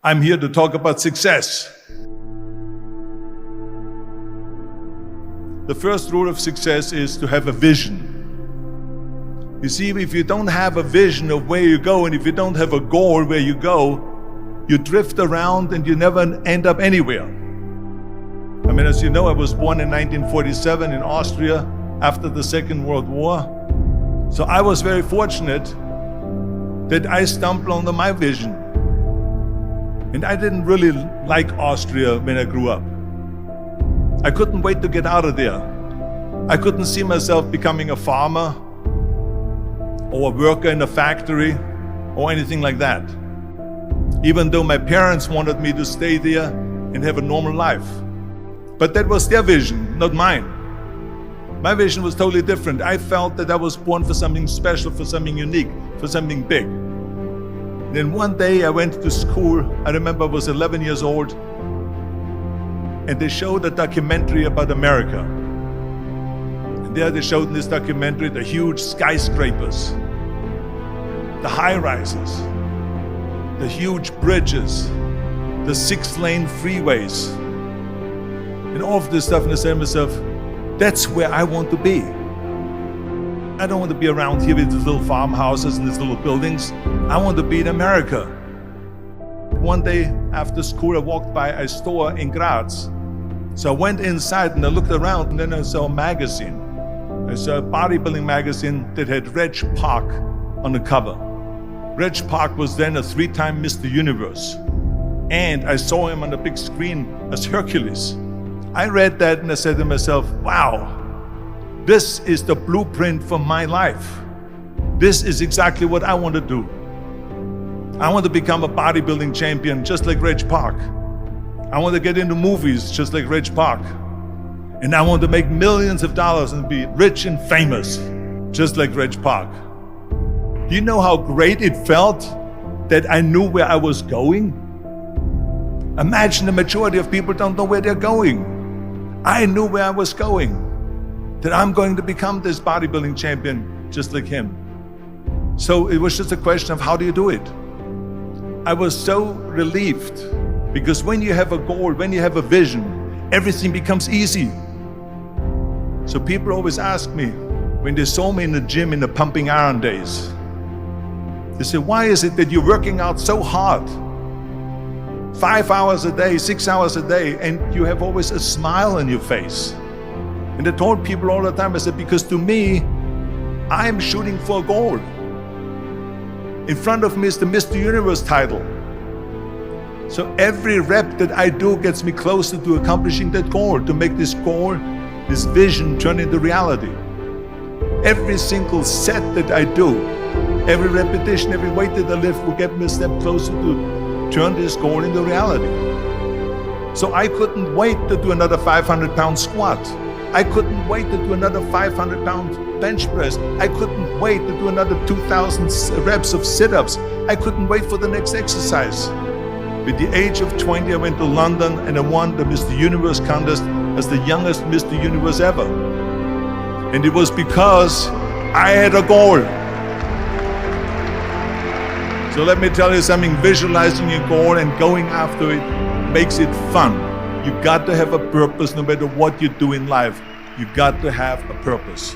I'm here to talk about success. The first rule of success is to have a vision. You see, if you don't have a vision of where you go, and if you don't have a goal where you go, you drift around and you never end up anywhere. I mean, as you know, I was born in 1947 in Austria after the Second World War. So I was very fortunate that I stumbled onto my vision. And I didn't really like Austria when I grew up. I couldn't wait to get out of there. I couldn't see myself becoming a farmer or a worker in a factory or anything like that. Even though my parents wanted me to stay there and have a normal life. But that was their vision, not mine. My vision was totally different. I felt that I was born for something special, for something unique, for something big. Then one day I went to school. I remember I was 11 years old, and they showed a documentary about America. And there they showed in this documentary the huge skyscrapers, the high-rises, the huge bridges, the 6-lane freeways, and all of this stuff. And I said to myself, that's where I want to be. I don't want to be around here with these little farmhouses and these little buildings. I want to be in America. One day after school, I walked by a store in Graz. So I went inside and I looked around, and then I saw a magazine. I saw a bodybuilding magazine that had Reg Park on the cover. Reg Park was then a 3-time Mr. Universe. And I saw him on the big screen as Hercules. I read that and I said to myself, wow, this is the blueprint for my life. This is exactly what I want to do. I want to become a bodybuilding champion just like Reg Park. I want to get into movies just like Reg Park. And I want to make millions of dollars and be rich and famous just like Reg Park. Do you know how great it felt that I knew where I was going? Imagine the majority of people don't know where they're going. I knew where I was going, that I'm going to become this bodybuilding champion just like him. So it was just a question of how do you do it? I was so relieved, because when you have a goal, when you have a vision, everything becomes easy. So people always ask me, when they saw me in the gym in the pumping iron days, they say, why is it that you're working out so hard? 5 hours a day, 6 hours a day, and you have always a smile on your face. And I told people all the time, I said, because to me, I'm shooting for a goal. In front of me is the Mr. Universe title. So every rep that I do gets me closer to accomplishing that goal, to make this goal, this vision turn into reality. Every single set that I do, every repetition, every weight that I lift will get me a step closer to turn this goal into reality. So I couldn't wait to do another 500-pound squat. I couldn't wait to do another 500-pound bench press. I couldn't wait to do another 2,000 reps of sit-ups. I couldn't wait for the next exercise. At the age of 20, I went to London and I won the Mr. Universe contest as the youngest Mr. Universe ever. And it was because I had a goal. So let me tell you something, visualizing your goal and going after it makes it fun. You got to have a purpose no matter what you do in life. You got to have a purpose.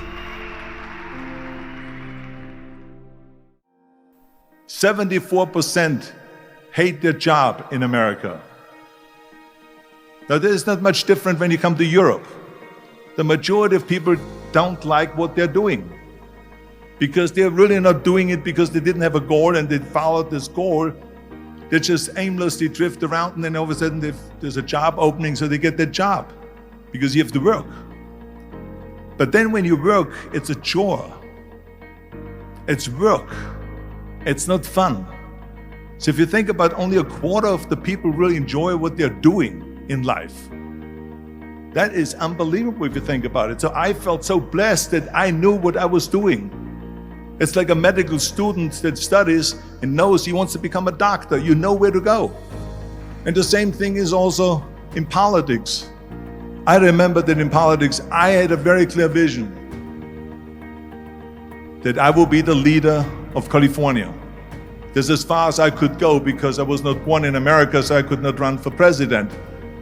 74% hate their job in America. Now this is not much different when you come to Europe. The majority of people don't like what they're doing, because they're really not doing it because they didn't have a goal and they followed this goal. They just aimlessly drift around, and then all of a sudden there's a job opening, so they get that job because you have to work. But then when you work, it's a chore. It's work. It's not fun. So if you think about, only a quarter of the people really enjoy what they're doing in life. That is unbelievable if you think about it. So I felt so blessed that I knew what I was doing. It's like a medical student that studies and knows he wants to become a doctor. You know where to go. And the same thing is also in politics. I remember that in politics, I had a very clear vision that I will be the leader of California. This is as far as I could go because I was not born in America, so I could not run for president.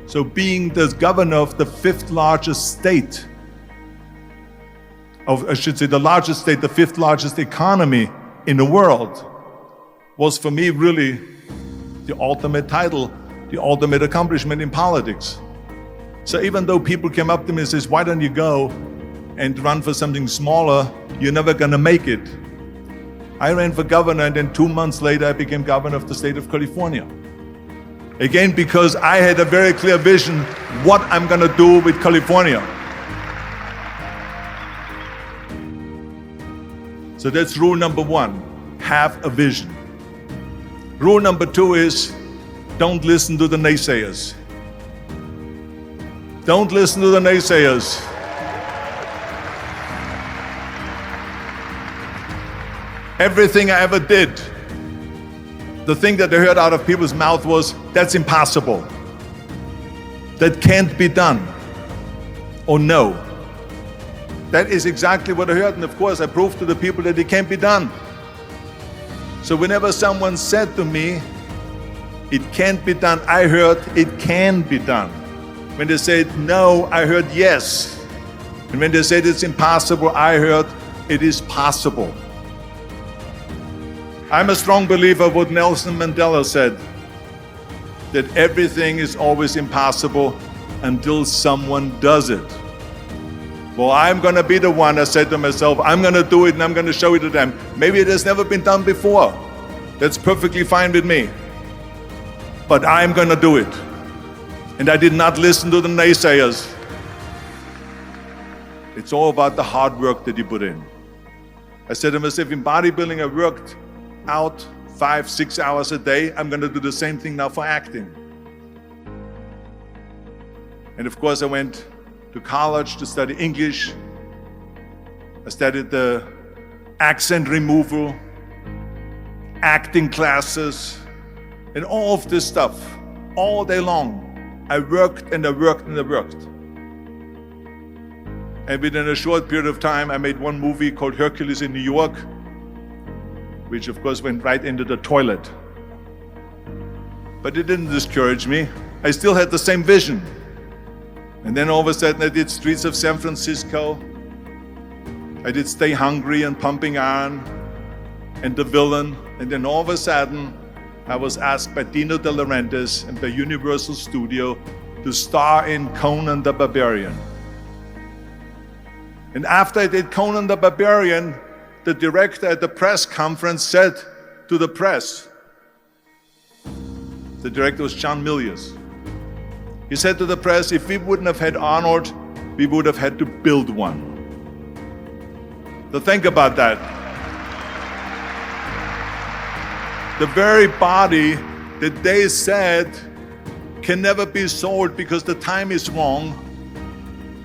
So being the governor of the fifth largest state, the largest state, the fifth largest economy in the world, was for me really the ultimate title, the ultimate accomplishment in politics. So even though people came up to me and says, why don't you go and run for something smaller, you're never gonna make it. I ran for governor, and then 2 months later I became governor of the state of California. Again, because I had a very clear vision what I'm gonna do with California. So that's rule number one, have a vision. Rule number two is, don't listen to the naysayers. Don't listen to the naysayers. Everything I ever did, the thing that I heard out of people's mouth was, that's impossible. That can't be done. Or no. That is exactly what I heard, and of course I proved to the people that it can't be done. So whenever someone said to me, it can't be done, I heard it can be done. When they said no, I heard yes. And when they said it's impossible, I heard it is possible. I'm a strong believer of what Nelson Mandela said, that everything is always impossible until someone does it. Well, I'm gonna be the one, I said to myself, I'm gonna do it and I'm gonna show it to them. Maybe it has never been done before. That's perfectly fine with me. But I'm gonna do it. And I did not listen to the naysayers. It's all about the hard work that you put in. I said to myself, in bodybuilding I worked out 5-6 hours a day. I'm gonna do the same thing now for acting. And of course I went to college to study English. I studied the accent removal, acting classes, and all of this stuff, all day long. I worked and I worked and I worked. And within a short period of time, I made one movie called Hercules in New York, which of course went right into the toilet. But it didn't discourage me. I still had the same vision. And then all of a sudden I did Streets of San Francisco. I did Stay Hungry and Pumping Iron and The Villain. And then all of a sudden I was asked by Dino De Laurentiis and by Universal Studio to star in Conan the Barbarian. And after I did Conan the Barbarian, the director at the press conference said to the press, the director was John Milius. He said to the press, if we wouldn't have had Arnold, we would have had to build one. So think about that. The very body that they said can never be sold because the time is wrong.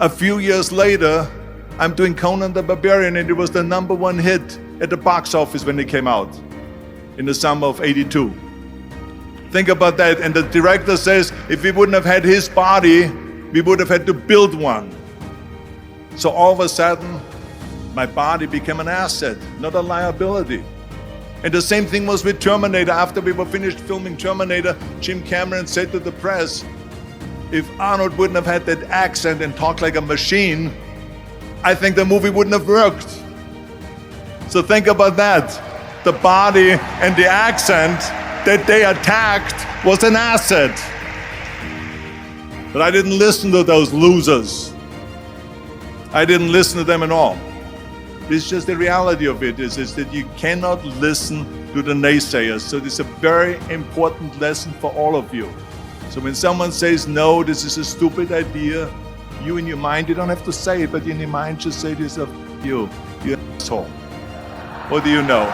A few years later, I'm doing Conan the Barbarian, and it was the #1 hit at the box office when it came out in the summer of '82. Think about that. And the director says, if we wouldn't have had his body, we would have had to build one. So all of a sudden, my body became an asset, not a liability. And the same thing was with Terminator. After we were finished filming Terminator, Jim Cameron said to the press, if Arnold wouldn't have had that accent and talked like a machine, I think the movie wouldn't have worked. So think about that. The body and the accent that they attacked was an asset. But I didn't listen to those losers. I didn't listen to them at all. It's just the reality of it is that you cannot listen to the naysayers. So this is a very important lesson for all of you. So when someone says, no, this is a stupid idea, you in your mind, you don't have to say it, but in your mind just say to yourself, you asshole. What do you know?